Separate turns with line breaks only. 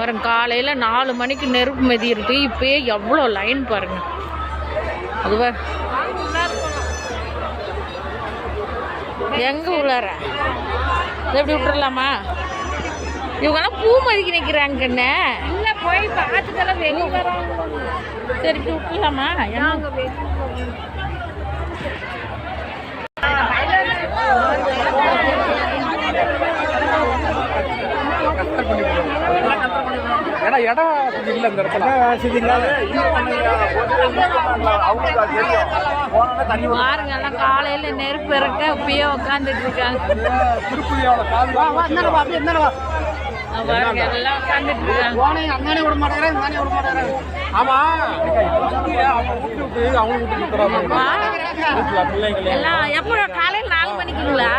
பாருங்க காலையில் 4 மணிக்கு நெருப்பு மெதி இருக்கு. இப்போயே எவ்வளோ லைன் பாருங்க. அதுவா எங்கே உள்ளார எப்படி விட்டுறலாமா? இவங்கெல்லாம் பூ மதிக்க நிற்கிறாங்கண்ணே. இல்லை போய் பார்த்துக்கெல்லாம் வெளியே வராங்க. சரி விட்டுலாமா?
ஏன்னா இடம் இல்லை இந்த இடத்துல
பாருங்க எல்லாம் காலையில நெருப்பு இறக்க இப்பயே உட்காந்துட்டு இருக்காங்க.
திருப்புலியோட
பாருங்க எல்லாம் உட்காந்துட்டு இருக்காங்க.
அண்ணானே விட மாட்டேங்கிறேன். ஆமா அவங்க
எல்லாம் எப்போ காலையில் 4 மணிக்குங்களா?